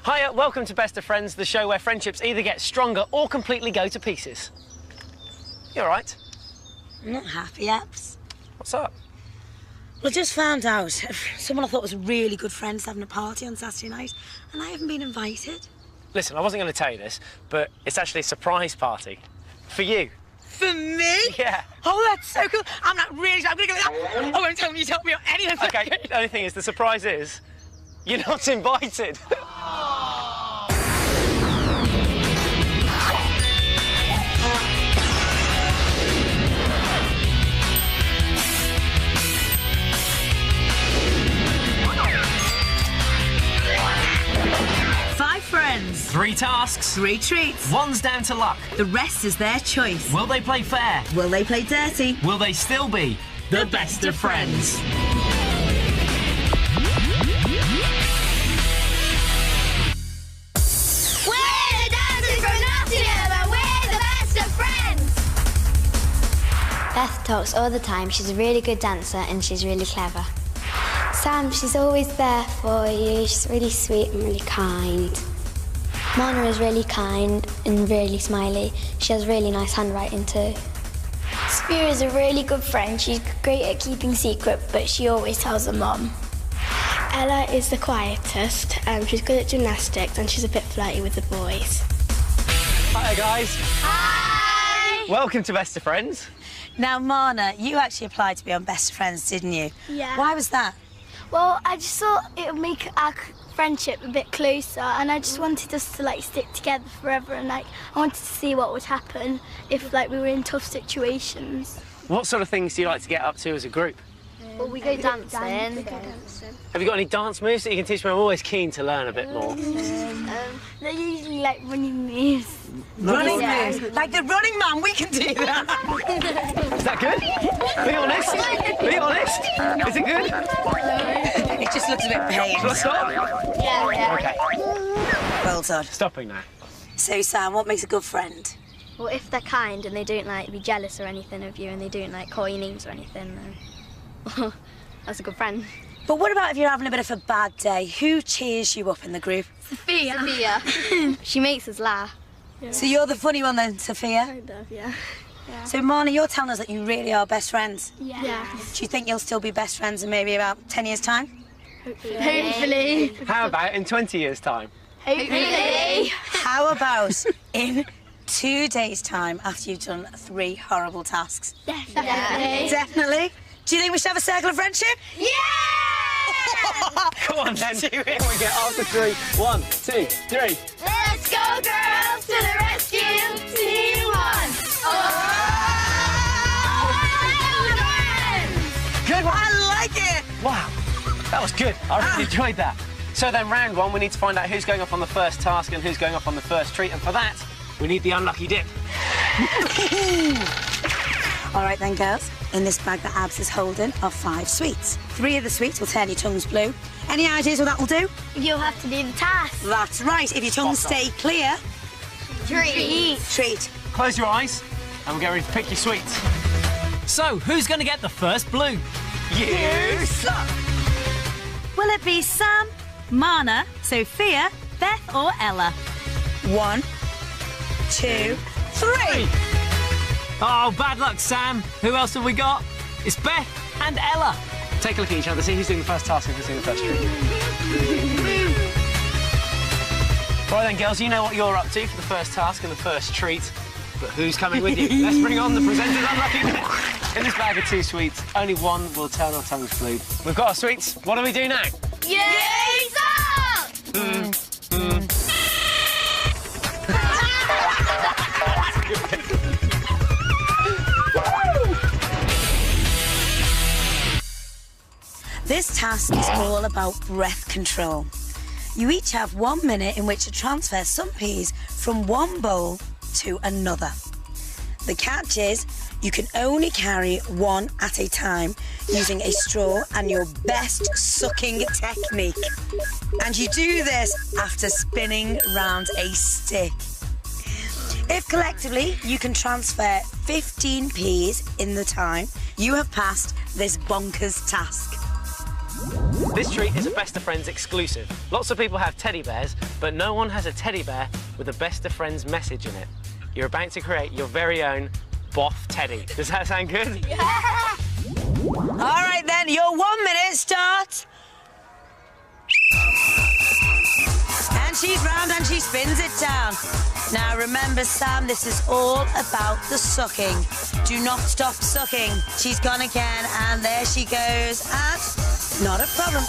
Hiya, welcome to Best of Friends, the show where friendships either get stronger or completely go to pieces. You all right? I'm not happy, Abs. What's up? Well, I just found out someone I thought was really good friends having a party on Saturday night, and I haven't been invited. Listen, I wasn't going to tell you this, but it's actually a surprise party. For you. For me? Yeah. Oh, that's so cool. I'm not really... I'm going to go... I won't tell you told me or anything. OK, the only thing is, the surprise is, you're not invited. 5 friends. 3 tasks. 3 treats. 1's down to luck. The rest is their choice. Will they play fair? Will they play dirty? Will they still be the best of friends? Beth talks all the time. She's a really good dancer and she's really clever. Sam, she's always there for you. She's really sweet and really kind. Mona is really kind and really smiley. She has really nice handwriting too. Sophia is a really good friend. She's great at keeping secret, but she always tells her mum. Ella is the quietest. She's good at gymnastics and she's a bit flirty with the boys. Hi, guys. Hi! Welcome to Best of Friends. Now, Mana, you actually applied to be on Best of Friends, didn't you? Yeah. Why was that? Well, I just thought it would make our friendship a bit closer, and I just wanted us to stick together forever, and I wanted to see what would happen if we were in tough situations. What sort of things do you like to get up to as a group? Well, we go dancing. Have you got any dance moves that you can teach me? I'm always keen to learn a bit more. They're usually running moves. Running moves? Like the running man, we can do that. Is that good? Be honest. Be honest. Is it good? It just looks a bit pained. Shall I stop? Yeah. OK. Well done. Stopping now. So, Sam, what makes a good friend? Well, if they're kind and they don't be jealous or anything of you, and they don't call you names or anything, then that's a good friend. But what about if you're having a bit of a bad day? Who cheers you up in the group? Sophia. She makes us laugh. Yeah. So you're the funny one then, Sophia? Kind of, yeah. So, Marnie, you're telling us that you really are best friends. Yeah. Do you think you'll still be best friends in maybe about 10 years' time? Hopefully. How about in 20 years' time? Hopefully. How about in 2 days' time after you've done 3 horrible tasks? Definitely. Definitely? Do you think we should have a circle of friendship? Yeah! Come on, then. Here we get after 3. 1, 2, 3. Let's go, girls, to the rescue! Team 1! Good one. I like it! Wow, that was good. I really enjoyed that. So then, round 1, we need to find out who's going off on the first task and who's going off on the first treat, and for that, we need the unlucky dip. All right then, girls. In this bag that Abs is holding are 5 sweets. 3 of the sweets will turn your tongues blue. Any ideas what that will do? You'll have to do the task. That's right. If your tongues stay clear... Treat. Treat. Close your eyes, and we'll get ready to pick your sweets. So, who's going to get the first blue? You suck. Will it be Sam, Mana, Sophia, Beth or Ella? 1, 2, 3. Oh, bad luck, Sam. Who else have we got? It's Beth and Ella. Take a look at each other, see who's doing the first task and who's doing the first treat. Right then, girls, you know what you're up to for the first task and the first treat. But who's coming with you? Let's bring on the presenter's unlucky dip. In this bag of 2 sweets, only 1 will turn our tongues blue. We've got our sweets. What do we do now? Yay, salt! This task is all about breath control. You each have 1 minute in which to transfer some peas from one bowl to another. The catch is you can only carry 1 at a time using a straw and your best sucking technique. And you do this after spinning round a stick. If collectively you can transfer 15 peas in the time, you have passed this bonkers task. This treat is a Best of Friends exclusive. Lots of people have teddy bears, but no one has a teddy bear with a Best of Friends message in it. You're about to create your very own Boff Teddy. Does that sound good? Yeah! All right, then, your 1 minute start. And she's round and she spins it down. Now, remember, Sam, this is all about the sucking. Do not stop sucking. She's gone again, and there she goes, and not a problem.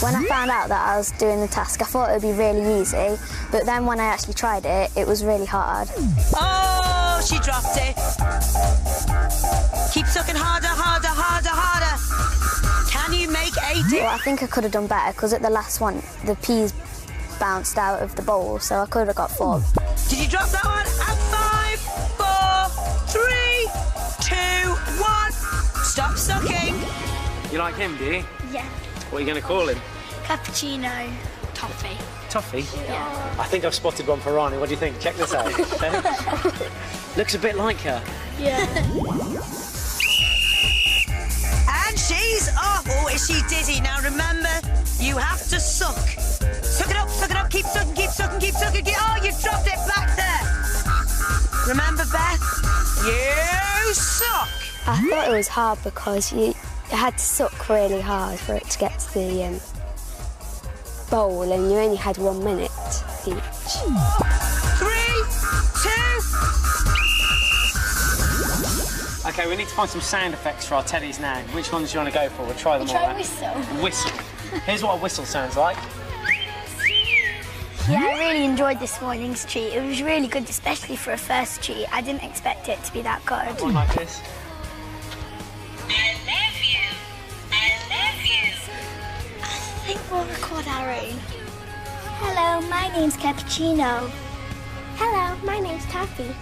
When I found out that I was doing the task, I thought it would be really easy, but then when I actually tried it, it was really hard. Oh, she dropped it. Keep sucking harder, harder, harder, harder. Can you make a dip? Well, I think I could have done better, because at the last one, the peas bounced out of the bowl, so I could have got 4. Did you drop that one? And 5, 4, 3, 2, 1. Stop sucking. You like him, do you? Yeah. What are you going to call him? Cappuccino. Toffee. Toffee? Yeah. I think I've spotted one for Rani. What do you think? Check this out. Looks a bit like her. Yeah. And she's off. Oh, is she dizzy? Now remember, you have to suck. Suck it up, keep sucking, keep sucking, keep sucking. Oh, you dropped it back there. Remember, Beth, you suck. I thought it was hard because you had to suck really hard for it to get to the bowl, and you only had 1 minute each. 3, 2. OK, we need to find some sound effects for our teddies now. Which ones do you want to go for? We'll try them all Try out. whistle. Whistle. Here's what a whistle sounds like. Yeah, I really enjoyed this morning's treat. It was really good, especially for a first treat. I didn't expect it to be that good. One like this. I love you. I love you. I think we'll record our own. Hello, my name's Cappuccino. Hello, my name's Taffy.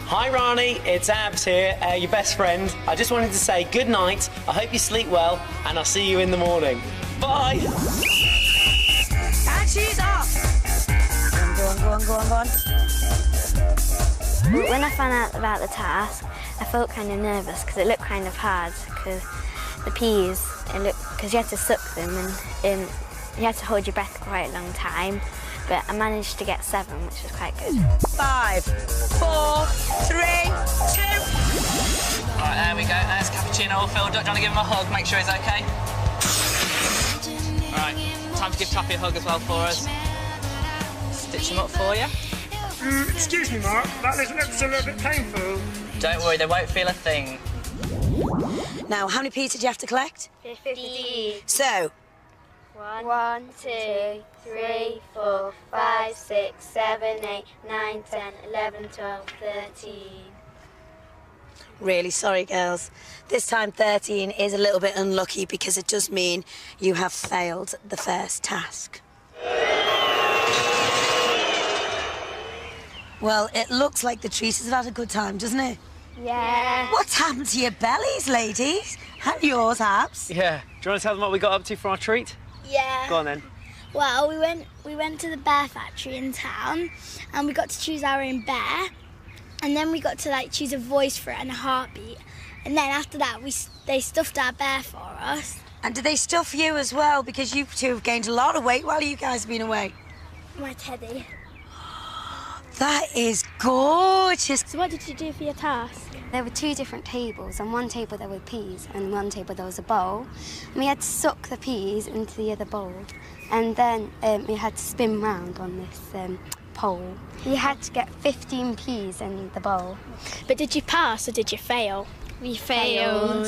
Hi, Rani. It's Abs here, your best friend. I just wanted to say good night. I hope you sleep well, and I'll see you in the morning. Bye. And she's off. Go on. When I found out about the task, I felt kind of nervous because it looked kind of hard, because the peas, because you had to suck them and you had to hold your breath quite a long time, but I managed to get 7, which was quite good. 5, 4, 3, 2. Right, there we go. There's Cappuccino all filled up. Do you want to give him a hug, make sure he's OK? Right, time to give Taffy a hug as well for us. Stitch him up for you. Excuse me, Mark, that looks a little bit painful. Don't worry, they won't feel a thing. Now, how many peas did you have to collect? 50. So, 1, 2, 3, 4, 5, 6, 7, 8, 9, 10, 11, 12, 13. really sorry, girls. This time 13 is a little bit unlucky because it does mean you have failed the first task. Well, it looks like the treaters have had a good time, doesn't it? Yeah. What's happened to your bellies, ladies? And yours, Abs? Yeah. Do you want to tell them what we got up to for our treat? Yeah. Go on then. Well, we went to the bear factory in town, and we got to choose our own bear, and then we got to choose a voice for it and a heartbeat, and then after that they stuffed our bear for us. And did they stuff you as well? Because you two have gained a lot of weight while you guys have been away. My teddy. That is gorgeous. So what did you do for your task? There were 2 different tables. On one table there were peas, and on one table there was a bowl. And we had to suck the peas into the other bowl. And then we had to spin round on this pole. You had to get 15 peas in the bowl. But did you pass or did you fail? We failed.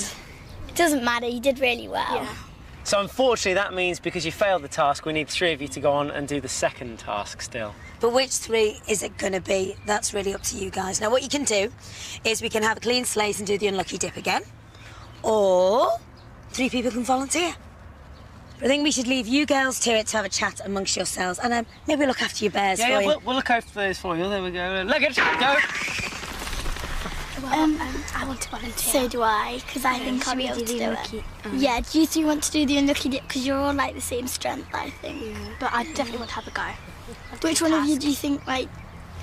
It doesn't matter, you did really well. Yeah. So unfortunately that means because you failed the task, we need 3 of you to go on and do the second task still. But which 3 is it going to be? That's really up to you guys. Now, what you can do is we can have a clean slate and do the unlucky dip again. Or 3 people can volunteer. But I think we should leave you girls to it to have a chat amongst yourselves. And maybe look after your bears for you. Yeah, we'll look after those for you. There we go. Look at it, go. Well, I want to volunteer. So do I, because I think I'll be able to do it. Yeah, do you 3 want to do the unlucky dip? Because you're all the same strength, I think. Yeah. But I definitely want to have a go. Which one of you do you think, I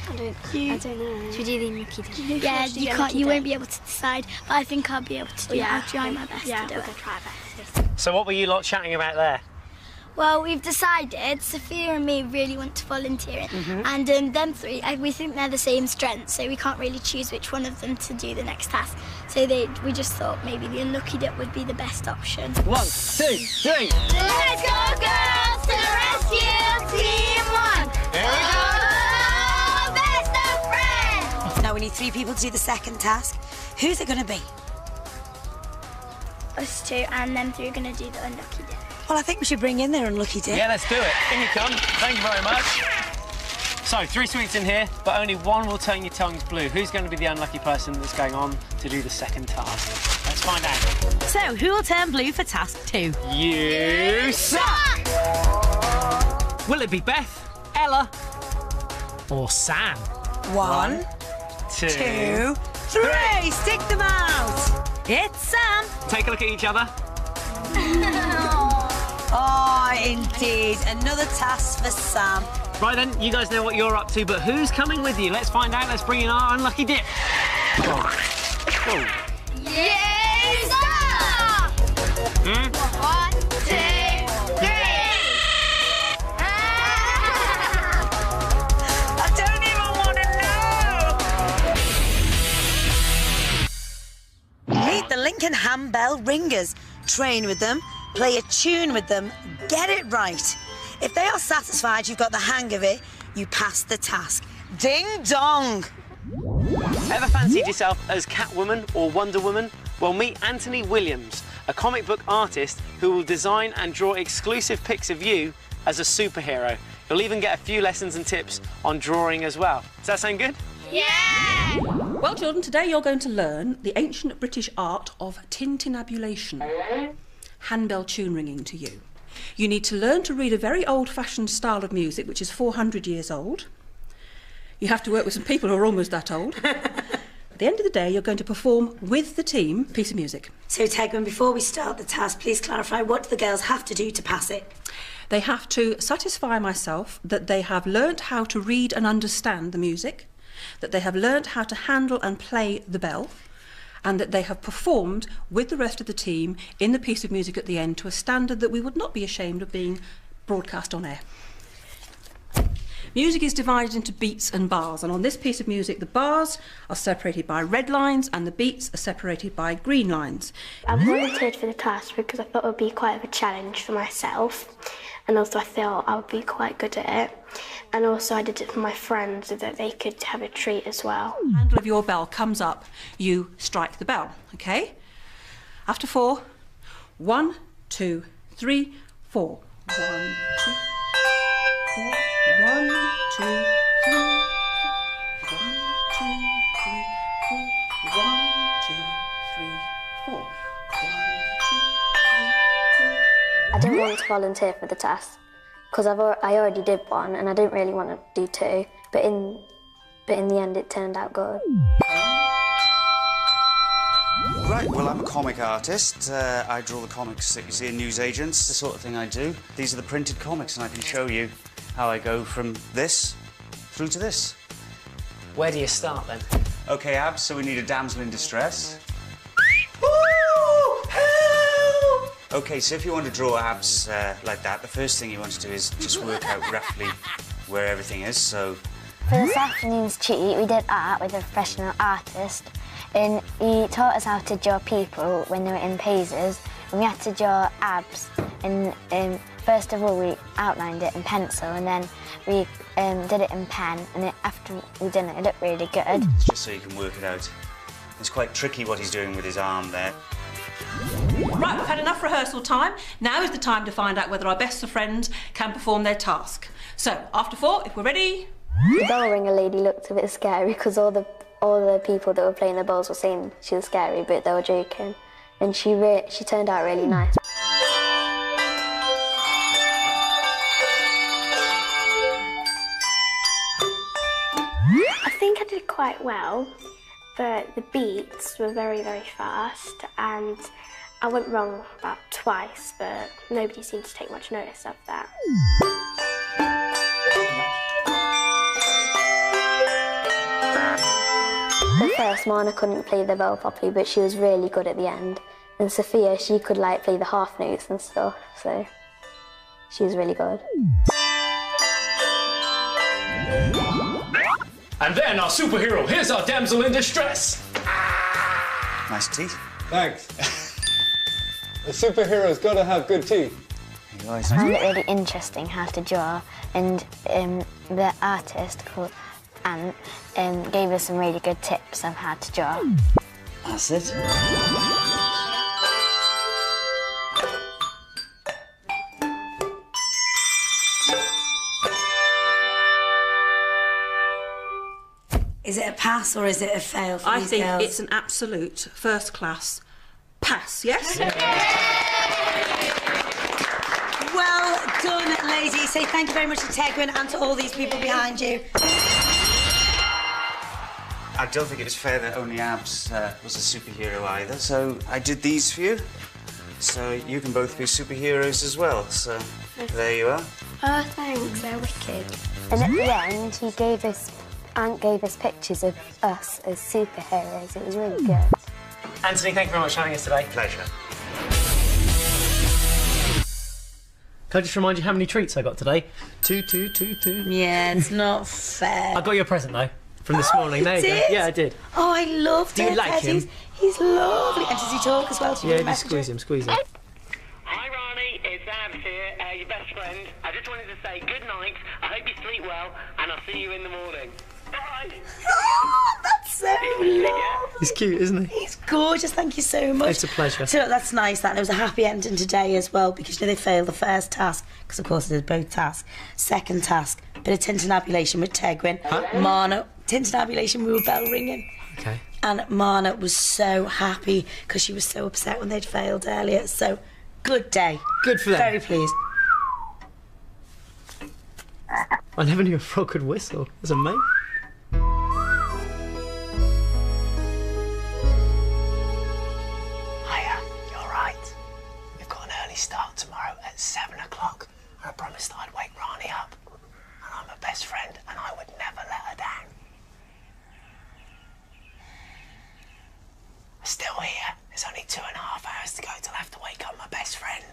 don't know. Should we do the unlucky dip? Yeah, you can't. You won't be able to decide. But I think I'll be able to do it. I'll try my best to do it. We'll try our best. So what were you lot chatting about there? Well, we've decided Sophia and me really want to volunteer, and them three, we think they're the same strength, so we can't really choose which one of them to do the next task. So we just thought maybe the unlucky dip would be the best option. 1, 2, 3. Let's go, girls, to the rescue, Team 1. Here we go. Best of friends. Now we need 3 people to do the second task. Who's it going to be? Us 2, and them 3 are going to do the unlucky dip. Well, I think we should bring in their unlucky dip. Yeah, let's do it. In you come. Thank you very much. So, 3 sweets in here, but only one will turn your tongues blue. Who's going to be the unlucky person that's going on to do the second task? Let's find out. So, who will turn blue for task 2? You suck! Will it be Beth, Ella, or Sam? 1, 2, 3. Stick them out. It's Sam. Take a look at each other. Oh, indeed. Another task for Sam. Right then, you guys know what you're up to, but who's coming with you? Let's find out. Let's bring in our unlucky dip. Oh. Yay, stop! 1, 2, 3. I don't even want to know. Meet the Lincoln Handbell Ringers. Train with them, play a tune with them, get it right. If they are satisfied you've got the hang of it, you pass the task. Ding dong! Ever fancied yourself as Catwoman or Wonder Woman? Well, meet Anthony Williams, a comic book artist who will design and draw exclusive pics of you as a superhero. You'll even get a few lessons and tips on drawing as well. Does that sound good? Yeah! Well, children, today you're going to learn the ancient British art of tintinnabulation, handbell tune ringing to you. You need to learn to read a very old-fashioned style of music, which is 400 years old. You have to work with some people who are almost that old. At the end of the day, you're going to perform with the team a piece of music. So, Tegman, before we start the task, please clarify what do the girls have to do to pass it? They have to satisfy myself that they have learnt how to read and understand the music, that they have learnt how to handle and play the bell, and that they have performed with the rest of the team in the piece of music at the end to a standard that we would not be ashamed of being broadcast on air. Music is divided into beats and bars, and on this piece of music the bars are separated by red lines and the beats are separated by green lines. I volunteered for the task because I thought it would be quite of a challenge for myself, and also I thought I would be quite good at it. And also I did it for my friends so that they could have a treat as well. The handle of your bell comes up, you strike the bell, okay? After 4, 1, 2, 3, 4. 1, 2, 4. 1, 2, 3, 4. 1, 2, 3, 4. 1, 2, 3, 4. 1, 2, 3, 4. I didn't want to volunteer for the task because I already did one and I didn't really want to do 2, but in the end it turned out good. Right, well, I'm a comic artist. I draw the comics that you see in newsagents, the sort of thing I do. These are the printed comics, and I can show you how I go from this through to this. Where do you start then? OK, Abs, so we need a damsel in distress. OK, so if you want to draw Abs like that, the first thing you want to do is just work out roughly where everything is, so... For this afternoon's cheat, we did art with a professional artist, and he taught us how to draw people when they were in poses, and we had to draw abs, and first of all we outlined it in pencil, and then we did it in pen, and after we did it, it looked really good. It's just so you can work it out. It's quite tricky what he's doing with his arm there. Right, we've had enough rehearsal time. Now is the time to find out whether our best of friends can perform their task. So, after 4, if we're ready... The bell ringer lady looked a bit scary because all the people that were playing the bowls were saying she was scary, but they were joking. And she turned out really nice. I think I did quite well, but the beats were very, very fast, and I went wrong about twice, but nobody seemed to take much notice of that. At first, Mana couldn't play the bell properly, but she was really good at the end. And Sophia, she could like play the half notes and stuff, so... She was really good. And then our superhero, here's our damsel in distress. Nice teeth. Thanks. A superhero's got to have good teeth. I found it really interesting how to draw, and the artist called Ant gave us some really good tips on how to draw. That's it. Is it a pass or is it a fail for I these think girls? it's an absolute first-class pass, yes? Well done, ladies. Say thank you very much to Tegwin and to all these people behind you. I don't think it was fair that only Abs was a superhero either, so I did these for you. So you can both be superheroes as well, so there you are. Oh, thanks, they're wicked. And at the end, Ant gave us pictures of us as superheroes. It was really good. Anthony, thank you very much for having us today. Pleasure. Can I just remind you how many treats I got today? 2. Yeah, it's not fair. I got you a present though, from this morning. There you go. did? Yeah, I did. Oh, I love Do you like him? He's lovely. And does he talk as well? Did you Yeah, message just squeeze him. Hi, Ronnie. It's Abs here, your best friend. I just wanted to say good night. I hope you sleep well, and I'll see you in the morning. Bye. Oh, that's so lovely. He's cute, isn't he? He's gorgeous. Thank you so much. It's a pleasure. So that's nice. That there was a happy ending today as well, because you know they failed the first task because of course they did both tasks. Second task, bit of tintinnabulation with Tegwin. Marna, tintinnabulation. We were bell ringing. Okay. And Marna was so happy because she was so upset when they'd failed earlier. So good day. Good for them. Very pleased. I never knew a frog could whistle. That's amazing. Hiya, you're right. We've got an early start tomorrow at 7 o'clock. I promised I'd wake Rani up. And I'm her best friend, and I would never let her down. I'm still here. There's only 2.5 hours to go till I have to wake up my best friend.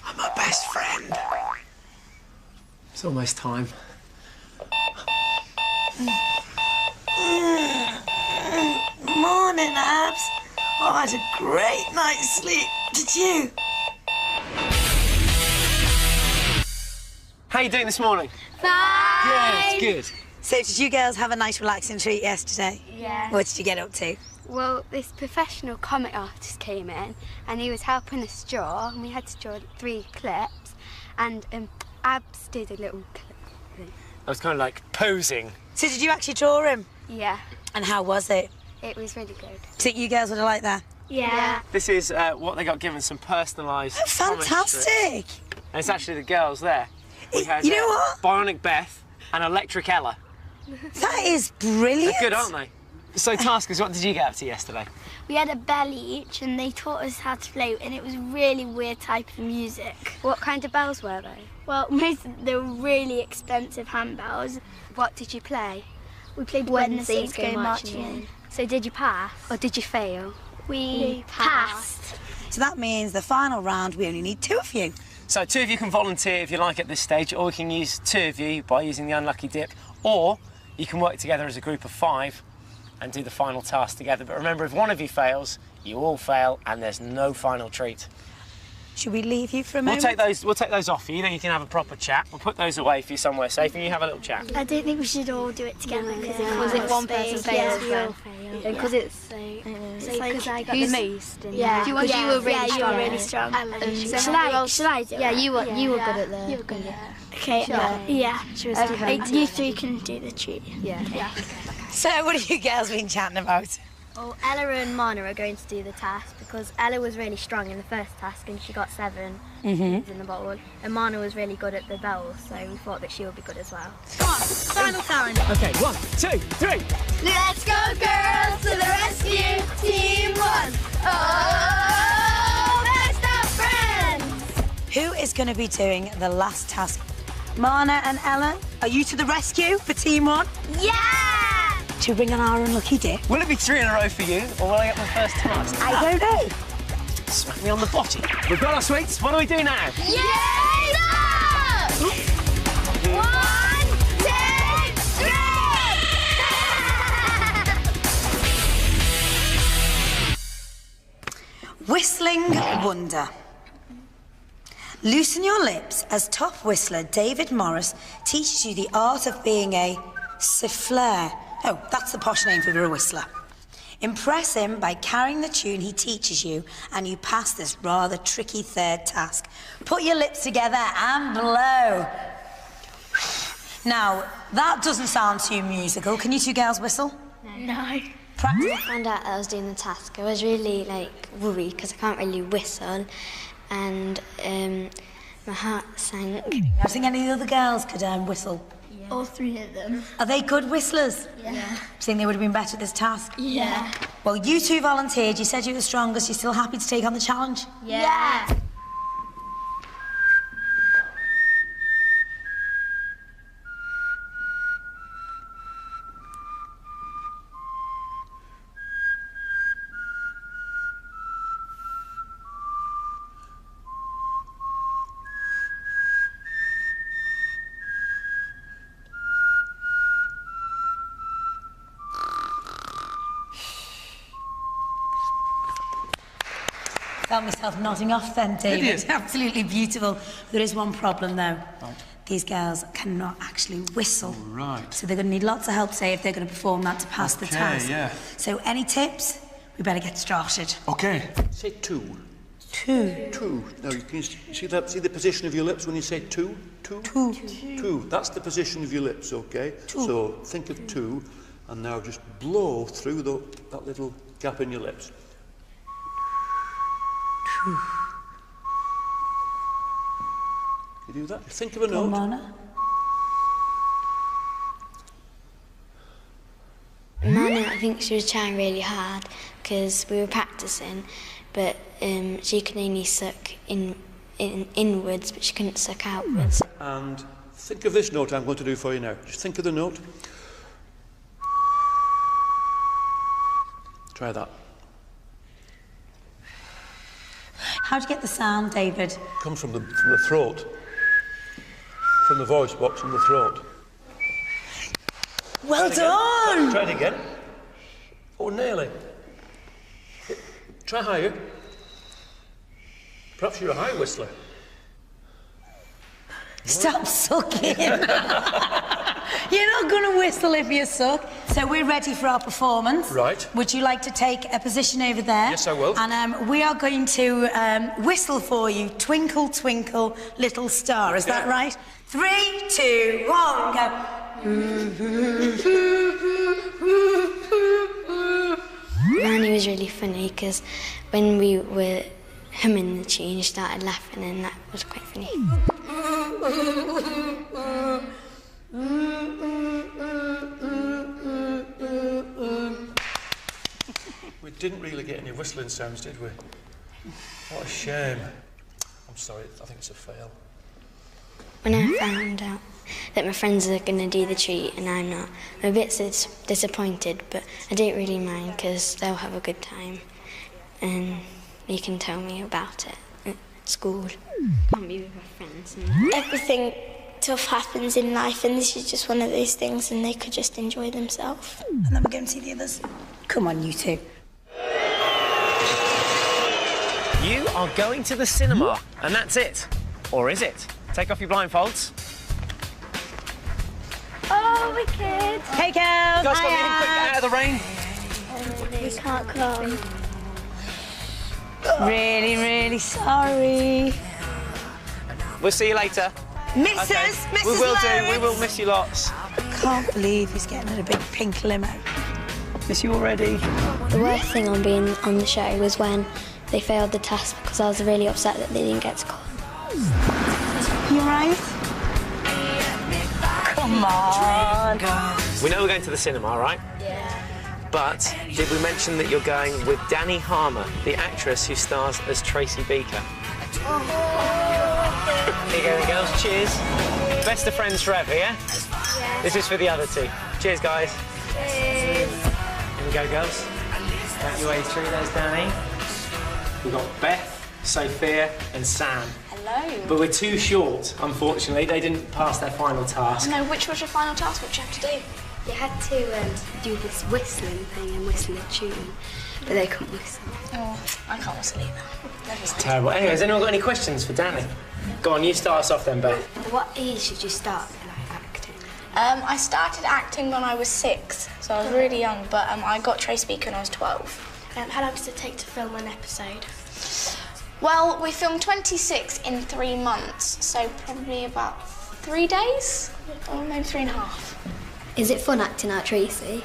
I'm her best friend. It's almost time. Morning, Abs. Oh, I had a great night's sleep. Did you? How are you doing this morning? Bye. Good. So, did you girls have a nice relaxing treat yesterday? Yeah. What did you get up to? Well, this professional comic artist came in and he was helping us draw, and we had to draw 3 clips, and Abs did a little clip thing. I was kind of like posing. So, did you actually draw him? Yeah, And how was it? it was really good. Think you girls would have liked that? Yeah. This is what they got given, some personalised Oh, fantastic! And it's actually the girls there. We had You know what? Bionic Beth and Electric Ella. That is brilliant. They're good, aren't they? So, Taskers, what did you get up to yesterday? We had a bell each, and they taught us how to float, and it was a really weird type of music. What kind of bells were they? Well, they were really expensive handbells. What did you play? We played When the Saints Go Marching In. So did you pass or did you fail? We passed. So that means the final round, we only need 2 of you. So 2 of you can volunteer if you like at this stage, or we can use 2 of you by using the unlucky dip, or you can work together as a group of 5 and do the final task together. But remember, if one of you fails, you all fail, and there's no final treat. Should we leave you for a We'll moment? take those off for you, then you can have a proper chat. We'll put those away for you somewhere safe, and you have a little chat. I don't think we should all do it together Because if one person fails, we all fail. And because it's because I got who's the most. And Yeah, you were really you were really strong. Shall I do it? Yeah, you were good at that. You were good. Okay. Yeah. Okay. You 3 can do the treat. Yeah. So what have you girls been chatting about? Well, Ella and Mana are going to do the task because Ella was really strong in the first task and she got 7 in the bottle. And Mana was really good at the bells, so we thought that she would be good as well. Come on, final time. Okay, 1, 2, 3. Let's go, girls, to the rescue, Team 1. Oh, best of friends. Who is going to be doing the last task? Marna and Ella, are you to the rescue for Team 1? Yeah. To bring on our unlucky dip? Will it be 3 in a row for you, or will I get my first task? I don't know. Smack me on the bottom. We've got our sweets. What do we do now? Yay! 1, 2, 3! Whistling Wonder. Loosen your lips as top whistler David Morris teaches you the art of being a souffleur. Oh, that's the posh name for a whistler. Impress him by carrying the tune he teaches you, and you pass this rather tricky third task. Put your lips together and blow. Now, that doesn't sound too musical. Can you two girls whistle? No. Practice. When I found out that I was doing the task, I was really worried because I can't really whistle, and my heart sank. I think any of the other girls could whistle. Yeah. All 3 of them. Are they good whistlers? Yeah. Do you think they would have been better at this task? Yeah. Well, you two volunteered. You said you were the strongest. You're still happy to take on the challenge? Yeah. Felt myself nodding off then, David. It is. Absolutely beautiful. There is one problem, though. Right. These girls cannot actually whistle. Oh, right. So they're going to need lots of help, say, if they're going to perform that to pass the task. yeah. So any tips? We better get started. OK. Say 2. 2. 2. Now, you can see that? See the position of your lips when you say 2? 2? 2. 2. That's the position of your lips, OK? 2. So think of 2, and now just blow through that little gap in your lips. 2. You do that? Think of a note. Mana. Mana, I think she was trying really hard because we were practicing, but she could only suck inwards, but she couldn't suck outwards. And think of this note I'm going to do for you now. Just think of the note. Try that. How'd you get the sound, David? It comes from the throat. From the voice box in the throat. Well done! Try it again. Oh, nearly. Try higher. Perhaps you're a high whistler. Stop sucking. You're not going to whistle if you suck. So we're ready for our performance. Right. Would you like to take a position over there? Yes, I will. And we are going to whistle for you, Twinkle, Twinkle, Little Star. Is that right? 3, 2, 1, go. Manny was really funny because when we were humming the tune, she started laughing, and that was quite funny. We didn't really get any whistling sounds, did we? What a shame. I'm sorry, I think it's a fail. When I found out that my friends are going to do the treat and I'm not, I'm a bit disappointed, but I don't really mind because they'll have a good time and you can tell me about it at school. Can't be with my friends. Everything tough happens in life, and this is just one of those things, and they could just enjoy themselves. And then we're going to see the others. Come on, you two. You are going to the cinema, and that's it. Or is it? Take off your blindfolds. Oh, we could. Hey, girls. You guys got anything quick out of the rain? We can't come. Really, really sorry. We'll see you later. Mrs. Okay. Mrs. We will do. Lawrence. We will miss you lots. Can't believe he's getting in a big pink limo. Miss you already. The worst thing on being on the show was when they failed the task because I was really upset that they didn't get to call. You right? Come on. We know we're going to the cinema, right? Yeah. But did we mention that you're going with Danny Harmer, the actress who stars as Tracy Beaker? Here you go, then, girls. Cheers. Best of friends forever, yeah? Yeah. This is for the other two. Cheers, guys. Cheers. Here we go, girls. Make your way through. There's Danny. We've got Beth, Sophia and Sam. Hello. But we're too short, unfortunately. They didn't pass their final task. No, which was your final task? What did you have to do? You had to do this whistling thing and whistle a tune, but they couldn't whistle. Oh, I can't whistle either. Never mind. Terrible. Anyway, has anyone got any questions for Danny? Go on, you start us off then, Beth. What age did you start acting? I started acting when I was 6, so I was really young, but I got Tracy Beaker when I was 12. How long does it take to film an episode? Well, we filmed 26 in 3 months, so probably about 3 days, or maybe 3.5. Is it fun acting out Tracy?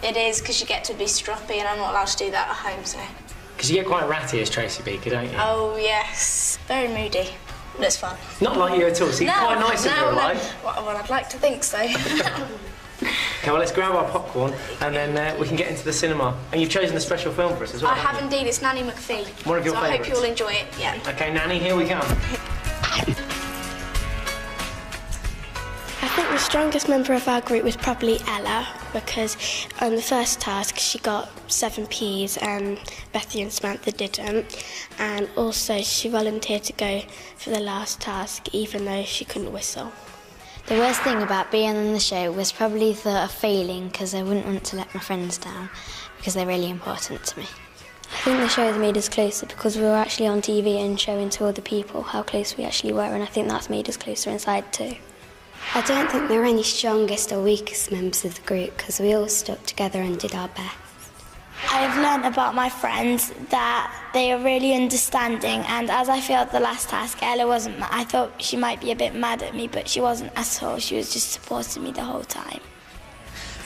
It is, because you get to be stroppy, and I'm not allowed to do that at home, so... Because you get quite ratty as Tracy Beaker, don't you? Oh, yes. Very moody, but it's fun. Not like you at all. So you're quite nice in real life. Well, I'd like to think so. Okay, well, let's grab our popcorn and then we can get into the cinema. And you've chosen a special film for us as well. I have indeed. It's Nanny McPhee. One of your favourites. I hope favourites. you'll enjoy it, yeah. Okay, Nanny, here we come. I think the strongest member of our group was probably Ella, because on the first task she got 7 Ps and Bethy and Samantha didn't, and also she volunteered to go for the last task even though she couldn't whistle. The worst thing about being on the show was probably the failing, because I wouldn't want to let my friends down, because they're really important to me. I think the show has made us closer because we were actually on TV and showing to other people how close we actually were, and I think that's made us closer inside too. I don't think there are any strongest or weakest members of the group, because we all stuck together and did our best. I've learnt about my friends that they are really understanding, and as I failed the last task, Ella wasn't mad. I thought she might be a bit mad at me, but she wasn't at all. She was just supporting me the whole time.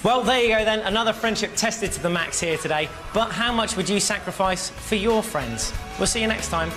Well, there you go then. Another friendship tested to the max here today. But how much would you sacrifice for your friends? We'll see you next time.